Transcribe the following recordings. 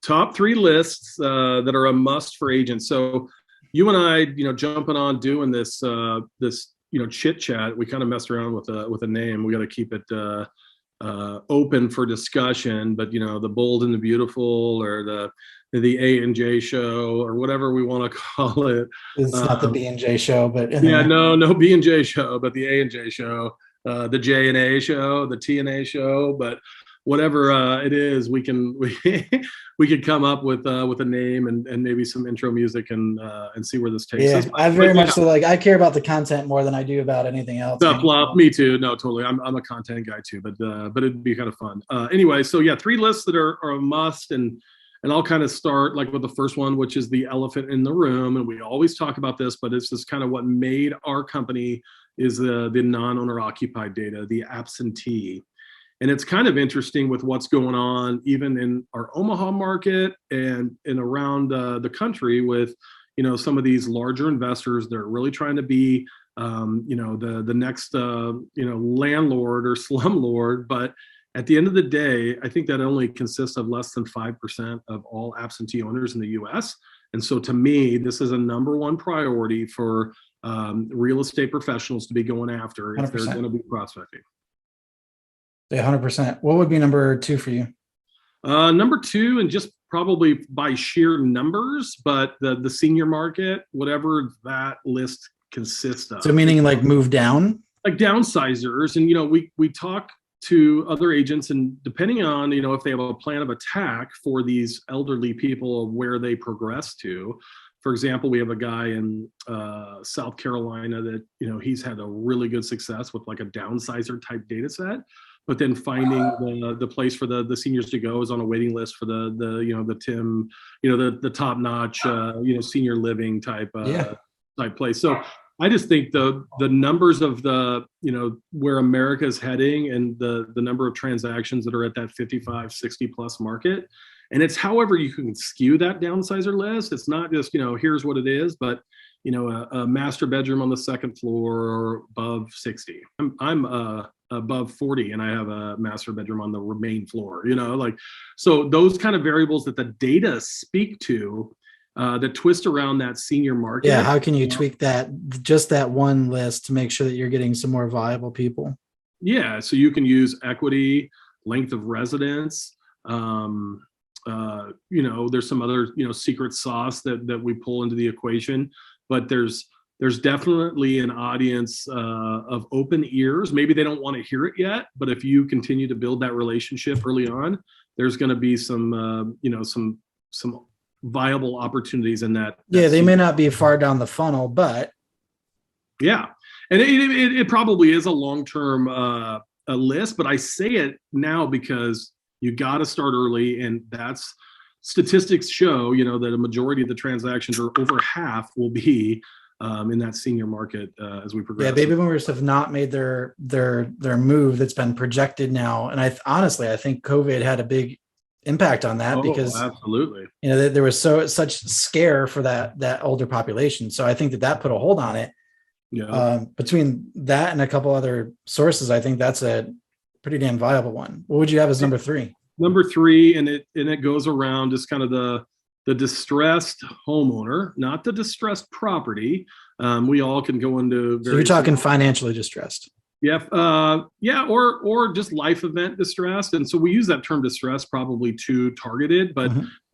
top three lists that are a must for agents. So you and I, jumping on doing this chit chat. We kind of messed around with a name. We got to keep it open for discussion. But the Bold and the Beautiful, or the A and J show, or whatever we want to call it. It's not the B and J show, but Yeah, no B and J show, but the A and J show, the J and A show, the T and A show, but whatever it is, we could come up with a name and maybe some intro music and see where this takes us. I very much so. Like, I care about the content more than I do about anything else. Me too. No, totally. I'm a content guy too, but it'd be kind of fun. Anyway, so yeah, three lists that are a must, and I'll kind of start like with the first one, which is the elephant in the room. And we always talk about this, but it's just kind of what made our company is the non-owner occupied data, the absentee. And it's kind of interesting with what's going on even in our Omaha market and around the country with, some of these larger investors that are really trying to be, the next, landlord or slumlord. But at the end of the day, I think that only consists of less than 5% of all absentee owners in the US. And so to me, this is a number one priority for real estate professionals to be going after if 100%. they're going to be prospecting. Yeah, 100%. What would be number two for you? Number two, and just probably by sheer numbers, but the senior market, whatever that list consists of. So meaning like move down? Like downsizers. And, we talk to other agents, and depending on, if they have a plan of attack for these elderly people of where they progress to. For example, we have a guy in South Carolina that, he's had a really good success with like a downsizer type data set. But then finding the place for the seniors to go is on a waiting list for the TIM, the top notch, senior living type place. So I just think the numbers of where America is heading and the number of transactions that are at that 55, 60 plus market. And it's however you can skew that downsizer list. It's not just, here's what it is, but a master bedroom on the second floor or above 60. I'm above 40 and I have a master bedroom on the main floor, so those kind of variables that the data speak to that twist around that senior market. Yeah. How can you tweak that, just that one list, to make sure that you're getting some more viable people? Yeah. So you can use equity, length of residence. There's some other, secret sauce that we pull into the equation, but there's definitely an audience of open ears. Maybe they don't want to hear it yet, but if you continue to build that relationship early on, there's going to be some viable opportunities in that. Yeah, they may not be far down the funnel, but yeah, and it probably is a long-term a list. But I say it now because you got to start early, and that's statistics show that a majority of the transactions, or over half, will be in that senior market as we progress. Yeah, baby boomers have not made their move that's been projected now, and I think COVID had a big impact on that because absolutely, there was such scare for that older population. So I think that put a hold on it. Yeah. Between that and a couple other sources, I think that's a pretty damn viable one. What would you have as number three? Number three, and it goes around just kind of the distressed homeowner, not the distressed property. We all can go into. So you're talking financially distressed. Yeah, or just life event distressed. And so we use that term distress probably too targeted, but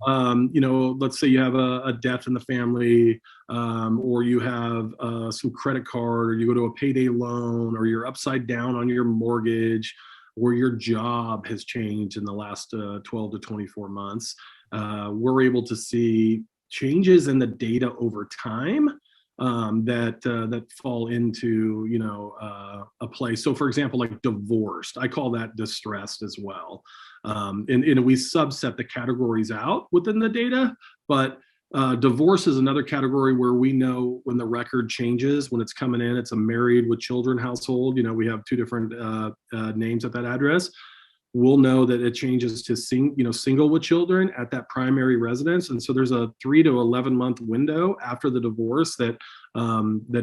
let's say you have a death in the family, or you have some credit card, or you go to a payday loan, or you're upside down on your mortgage, or your job has changed in the last 12 to 24 months. We're able to see changes in the data over time that fall into a place. So for example, like divorced, I call that distressed as well. And we subset the categories out within the data, but divorce is another category where we know when the record changes, when it's coming in, it's a married with children household. We have two different names at that address. We'll know that it changes to single with children at that primary residence. And so there's a 3 to 11 month window after the divorce that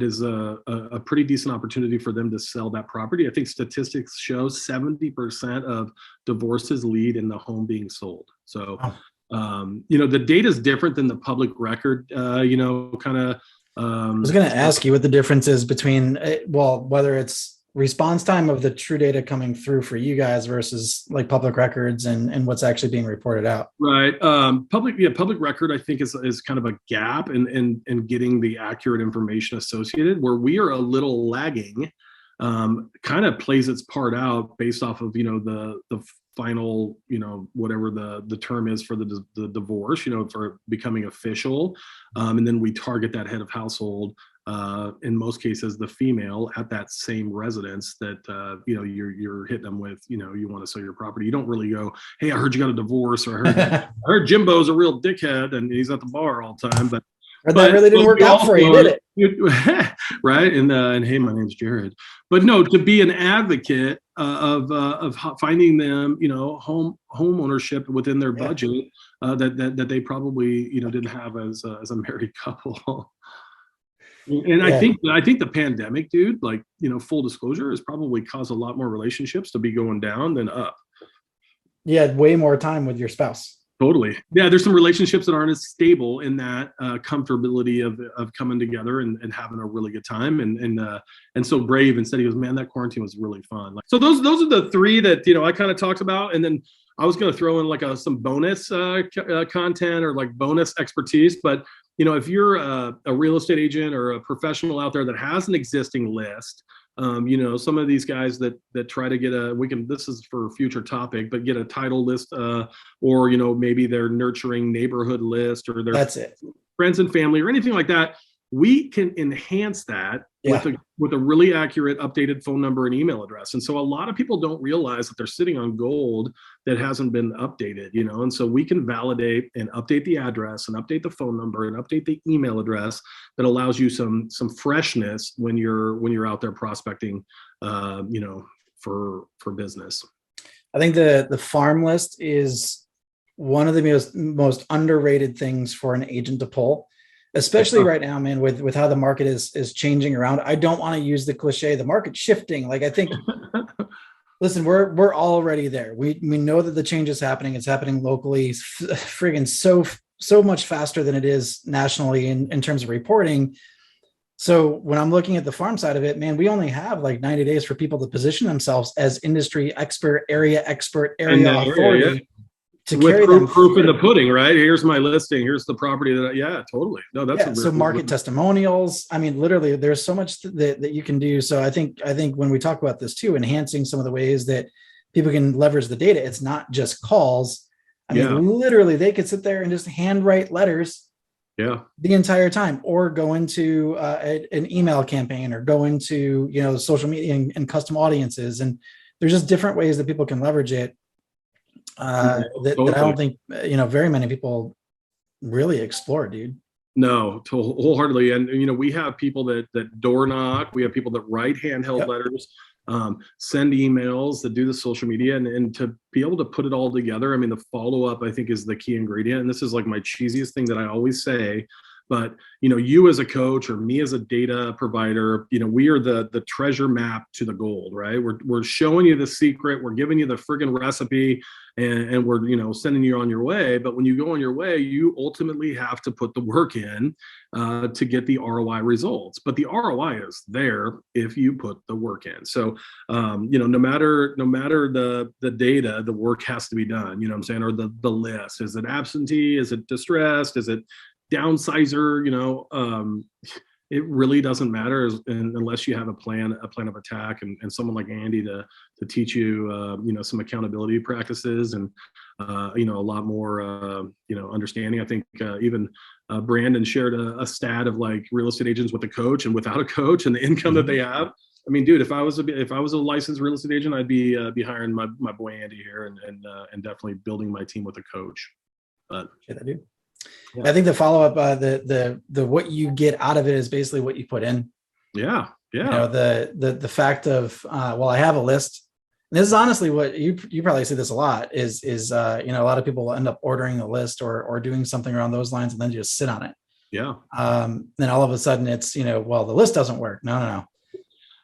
is a pretty decent opportunity for them to sell that property. I think statistics show 70% of divorces lead in the home being sold. So The data is different than the public record, kind of. I was going to ask you what the difference is between, whether it's response time of the true data coming through for you guys versus like public records and what's actually being reported out. Right. Public record, I think is kind of a gap in getting the accurate information associated, where we are a little lagging, kind of plays its part out based off of, the final, whatever the term is for the divorce, for becoming official. And then we target that head of household, in most cases the female, at that same residence that you're hitting them with, you want to sell your property. You don't really go, hey, I heard you got a divorce, or I heard Jimbo's a real dickhead and he's at the bar all the time, but that really didn't work out for you, did it? Right. And hey, my name's Jared. But no, to be an advocate of finding them, home ownership within their budget, that they probably didn't have as a married couple. And I think the pandemic, dude, like, full disclosure, has probably caused a lot more relationships to be going down than up. Yeah, way more time with your spouse. Totally. Yeah, there's some relationships that aren't as stable in that comfortability of coming together and having a really good time. And so Brave instead, he goes, man, that quarantine was really fun. So those are the three that I kind of talked about, and then I was going to throw in like some bonus content or like bonus expertise. But if you're a real estate agent or a professional out there that has an existing list. Some of these guys that try to get this is for a future topic, but get a title list, or, maybe their nurturing neighborhood list, or their friends and family or anything like that. We can enhance that with a really accurate updated phone number and email address. And so a lot of people don't realize that they're sitting on gold that hasn't been updated, and so we can validate and update the address and update the phone number and update the email address that allows you some freshness when you're out there prospecting, for business. I think the farm list is one of the most underrated things for an agent to pull. Especially right now, man, with how the market is changing around. I don't want to use the cliche, the market's shifting. Like, I think, listen, we're already there. We know that the change is happening. It's happening locally, friggin' so much faster than it is nationally in terms of reporting. So when I'm looking at the farm side of it, man, we only have like 90 days for people to position themselves as industry expert, area authority. With proof in the pudding, right? Here's my listing. Here's the property totally. No, that's so market testimonials. I mean, literally, there's so much that you can do. So I think when we talk about this too, enhancing some of the ways that people can leverage the data, it's not just calls. I mean, literally, they could sit there and just handwrite letters. Yeah. The entire time, or go into an email campaign, or go into social media and custom audiences, and there's just different ways that people can leverage it. That I don't think very many people really explore, dude. No, wholeheartedly. And we have people that door knock. We have people that write handheld letters, send emails, that do the social media, and to be able to put it all together. I mean, the follow-up, I think, is the key ingredient. And this is like my cheesiest thing that I always say. But you as a coach or me as a data provider, we are the treasure map to the gold, right? We're showing you the secret, we're giving you the friggin' recipe, and we're sending you on your way. But when you go on your way, you ultimately have to put the work in to get the ROI results. But the ROI is there if you put the work in. So no matter the data, the work has to be done. You know what I'm saying? Or the list. Is it absentee? Is it distressed? Is it downsizer? It really doesn't matter unless you have a plan of attack and someone like Andy to teach you some accountability practices and a lot more understanding. I think even Brandon shared a stat of like real estate agents with a coach and without a coach and the income that they have. I mean, dude, if I was a licensed real estate agent, I'd be hiring my boy Andy here and definitely building my team with a coach. But yeah, I do. Yeah. I think the follow up, the what you get out of it is basically what you put in. Yeah. The fact of I have a list. And this is honestly what you probably see this a lot is a lot of people will end up ordering the list or doing something around those lines and then just sit on it. Yeah. Then all of a sudden it's the list doesn't work. No.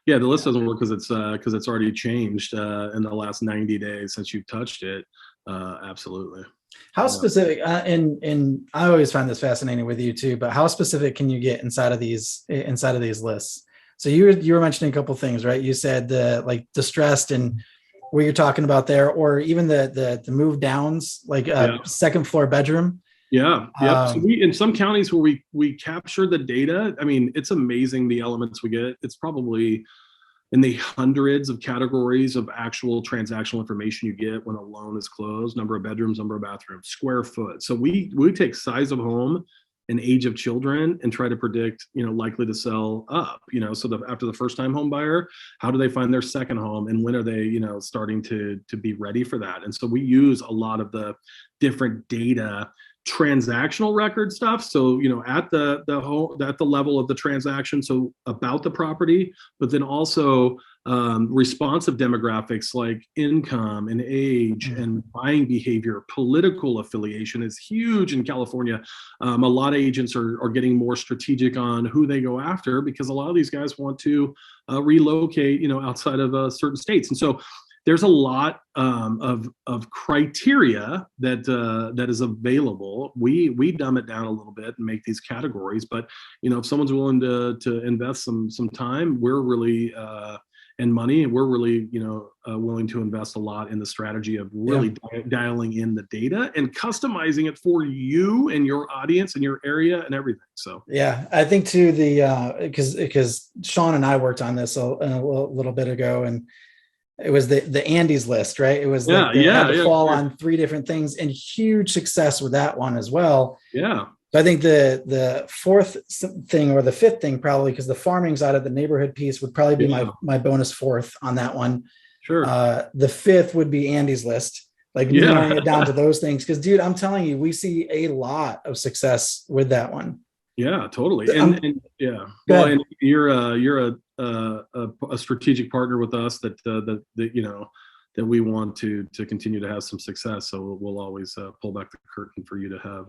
Yeah, the list doesn't work because it's already changed in the last 90 days since you've touched it. Absolutely. How specific, and I always find this fascinating with you too, but how specific can you get inside of these lists? So you were mentioning a couple of things, right? You said the like distressed and what you're talking about there, or even the move downs, like second floor bedroom. Yeah. Yep. So we, in some counties where we capture the data, I mean, it's amazing the elements we get. It's probably in the hundreds of categories of actual transactional information you get when a loan is closed: number of bedrooms, number of bathrooms, square foot. So we take size of home and age of children and try to predict, likely to sell up, so after the first time home buyer, how do they find their second home, and when are they, starting to be ready for that? And so we use a lot of the different data, transactional record stuff, so at the level of the transaction, so about the property, but then also responsive demographics like income and age and buying behavior. Political affiliation is huge in California. A lot of agents are getting more strategic on who they go after, because a lot of these guys want to relocate outside of certain states. And so there's a lot of criteria that is available. We dumb it down a little bit and make these categories, but if someone's willing to invest some time, we're really and money, we're really willing to invest a lot in the strategy of really dialing in the data and customizing it for you and your audience and your area and everything. So I think too, the because Sean and I worked on this a little bit ago, and it was the Andes list, right? It was had to fall on 3 different things, and huge success with that one as well. Yeah. So I think the 4th thing, or the 5th thing, probably, because the farming side of the neighborhood piece would probably be my bonus 4th on that one. Sure. The 5th would be Andy's list, like narrowing it down to those things. Because dude, I'm telling you, we see a lot of success with that one. Yeah, totally. And well, and you're a strategic partner with us that we want to continue to have some success. So we'll always pull back the curtain for you to have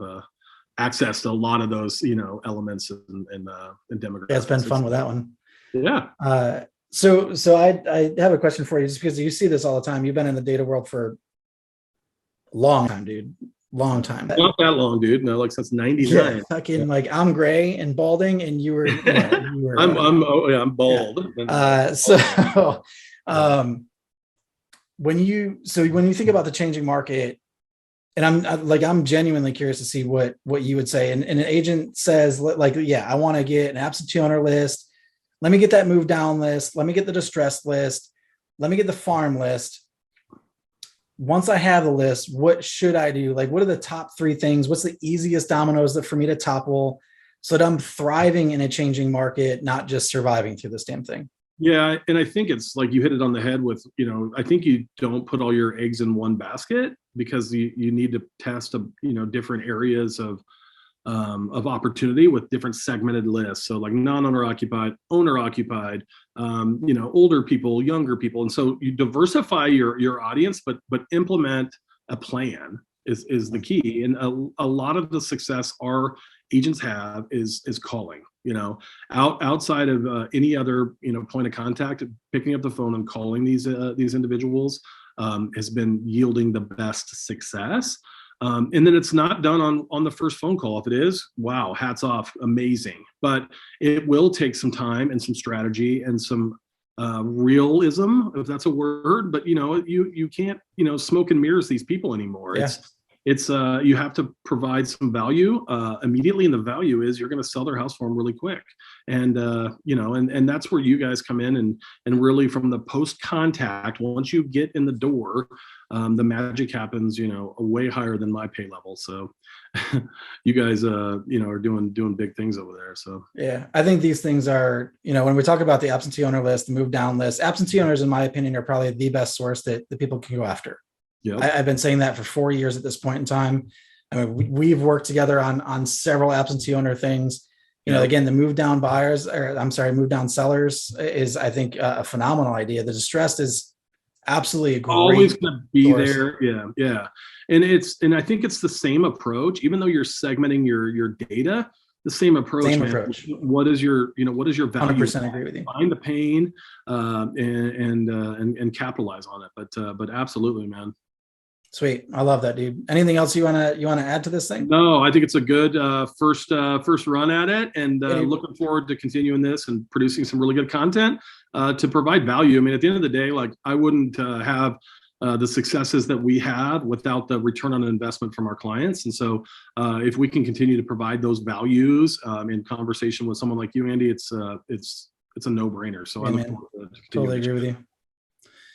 access to a lot of those elements and demographics. Yeah, it's been fun with that one. Yeah. So I have a question for you, just because you see this all the time. You've been in the data world for a long time, dude. Long time. Not that long, dude. No, like since '99. Yeah, fucking like I'm gray and balding, and you were. I'm bald. Yeah. When you think about the changing market, and I'm genuinely curious to see what you would say. And an agent says, I want to get an absentee owner list. Let me get that move down list. Let me get the distressed list. Let me get the farm list. Once I have the list, what should I do? Like, what are the top 3 things? What's the easiest dominoes for me to topple so that I'm thriving in a changing market, not just surviving through this damn thing? Yeah. And I think it's like you hit it on the head with, I think you don't put all your eggs in one basket, because you need to test, different areas of opportunity with different segmented lists. So like non-owner occupied, owner occupied, older people, younger people. And so you diversify your audience, but implement a plan is the key. And a lot of the success our agents have is calling, outside of any other, point of contact. Picking up the phone and calling these individuals has been yielding the best success. And then it's not done on the first phone call. If it is, wow, hats off, amazing. But it will take some time and some strategy and some realism, if that's a word. But you can't smoke and mirrors these people anymore. Yeah. It's you have to provide some value immediately, and the value is you're going to sell their house for them really quick. And and that's where you guys come in and really, from the post contact, once you get in the door, the magic happens, way higher than my pay level. So you guys are doing big things over there. So yeah, I think these things are, when we talk about the absentee owner list, the move down list, absentee owners, in my opinion, are probably the best source that people can go after. Yep. I've been saying that for 4 years at this point in time. I mean, we've worked together on several absentee owner things. Again, the move down move down sellers is, I think, a phenomenal idea. The distressed is absolutely a great always going to be source. There. Yeah. And I think it's the same approach, even though you're segmenting your data, the same approach. What is your value? 100% agree with you. Find the pain and capitalize on it. But absolutely, man. Sweet. I love that, dude. Anything else you wanna add to this thing? No, I think it's a good first run at it, and Any- looking forward to continuing this and producing some really good content to provide value. I mean, at the end of the day, like I wouldn't have the successes that we have without the return on investment from our clients. And so, if we can continue to provide those values in conversation with someone like you, Andy, it's a no-brainer. So I look forward to Totally continuing. agree with you.